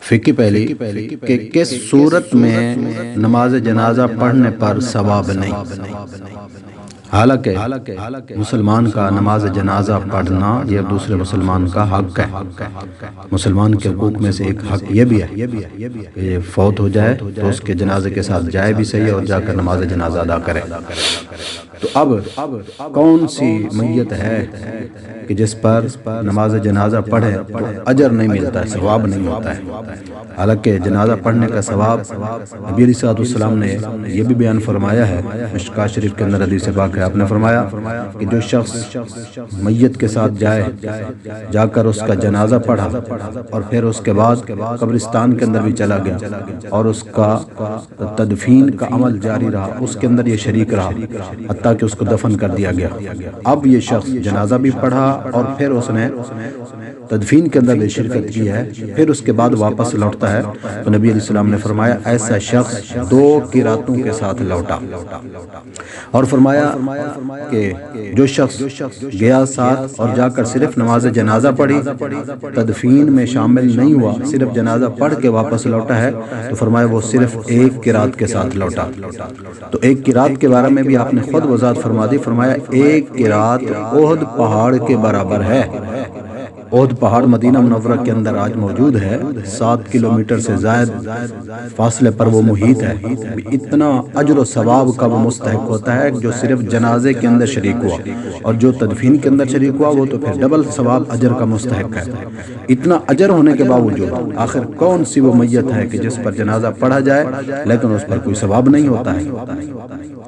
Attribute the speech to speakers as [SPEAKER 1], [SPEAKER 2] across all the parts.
[SPEAKER 1] فقہ پہلی کہ کس صورت میں نماز جنازہ پڑھنے پر ثواب نہیں۔ حالانکہ مسلمان کا نماز جنازہ پڑھنا یہ دوسرے مسلمان کا حق ہے۔ مسلمان کے حقوق میں سے ایک حق یہ بھی ہے کہ یہ فوت ہو جائے تو اس کے جنازے کے ساتھ جائے بھی صحیح اور جا کر نماز جنازہ ادا کرے۔ تو اب کون سی میت ہے کہ جس پر نماز جنازہ پڑھے تو اجر نہیں ملتا ہے، ثواب نہیں ہوتا ہے؟ حالانکہ جنازہ پڑھنے کا ثواب نبی علیہ السلام نے یہ بھی بیان فرمایا ہے، مشکوٰۃ شریف کے اندر حدیث پاک ہے، آپ نے فرمایا کہ جو شخص میت کے ساتھ جا کر اس کا جنازہ پڑھا اور پھر اس کے بعد قبرستان کے اندر بھی چلا گیا اور اس کا تدفین کا عمل جاری رہا، اس کے اندر یہ شریک رہا حتیٰ کہ اس کو دفن کر دیا گیا، اب یہ شخص جنازہ بھی پڑھا اور پھر اس نے تدفین کے اندر بھی شرکت کی ہے، پھر اس کے بعد واپس لوٹتا ہے تو نبی علیہ السلام نے فرمایا ایسا شخص 2 قراتوں کے ساتھ لوٹا، اور فرمایا کہ جو شخص گیا ساتھ اور جا کر صرف نماز جنازہ پڑھی، تدفین میں شامل نہیں ہوا، صرف جنازہ پڑھ کے واپس لوٹا ہے تو فرمایا وہ صرف 1 قرات کے ساتھ لوٹا۔ تو 1 قرات کے بارے میں بھی آپ نے خود وضاحت فرما دی، فرمایا 1 قرات احد پہاڑ کے برابر ہے۔ احد پہاڑ مدینہ منورہ کے اندر آج موجود ہے، 7 کلومیٹر سے زائد فاصلے پر وہ محیط ہے، اتنا اجر و ثواب کا وہ مستحق ہوتا ہے جو صرف جنازے کے اندر شریک ہوا، اور جو تدفین کے اندر شریک ہوا وہ تو پھر ڈبل ثواب اجر کا مستحق ہے۔ اتنا اجر ہونے کے باوجود آخر کون سی وہ میت ہے کہ جس پر جنازہ پڑھا جائے لیکن اس پر کوئی ثواب نہیں ہوتا ہے؟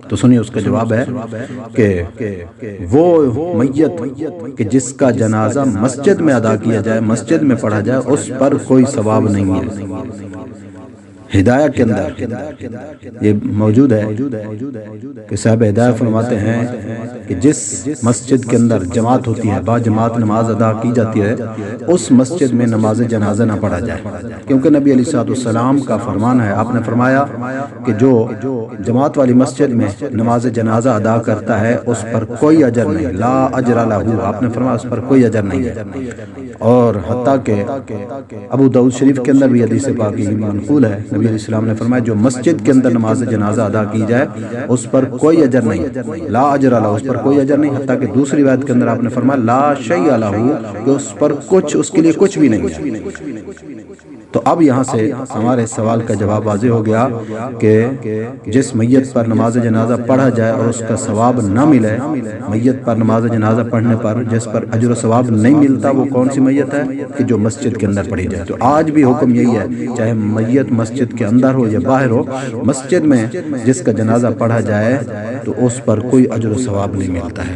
[SPEAKER 1] تو سنیے اس کا جواب ہے کہ وہ میت کہ جس کا جنازہ مسجد میں ادا کیا جائے، مسجد میں پڑھا جائے، اس پر کوئی ثواب نہیں ہے۔ ہدایہ کے اندر یہ موجود ہے کہ صاحب ہدایہ فرماتے ہیں کہ جس مسجد کے اندر جماعت ہوتی ہے، با جماعت نماز ادا کی جاتی ہے، اس مسجد میں نماز جنازہ نہ پڑھا جائے، کیونکہ نبی علیہ السلام کا فرمان ہے، آپ نے فرمایا کہ جو جماعت والی مسجد میں نماز جنازہ ادا کرتا ہے اس پر کوئی اجر نہیں، لا اجر لہ، آپ نے فرمایا اس پر کوئی اجر نہیں ہے۔ اور حتیٰ کہ ابو داؤد شریف کے اندر بھی حدیث پاک منقول ہے، نبی علیہ السلام نے فرمایا جو مسجد کے اندر نماز جنازہ ادا کی جائے اس پر کوئی اجر نہیں، لا اجر لہ، اس پر کوئی اجر نہیں، حتیٰ کہ دوسری روایت کے اندر آپ نے فرمایا لا شیء لہ، کہ اس پر اس کے لیے کچھ بھی نہیں ہے۔ تو اب یہاں سے ہمارے سوال کا جواب واضح ہو گیا کہ جس میت پر نماز جنازہ پڑھا جائے اور اس کا ثواب نہ ملے، میت پر نماز جنازہ پڑھنے پر جس پر اجر و ثواب نہیں ملتا، وہ کون سی میت ہے کہ جو مسجد کے اندر پڑھی جائے۔ تو آج بھی حکم یہی ہے، چاہے میت مسجد کے اندر ہو یا باہر ہو، مسجد میں جس کا جنازہ پڑھا جائے تو اس پر کوئی اجر و ثواب نہیں ملتا ہے۔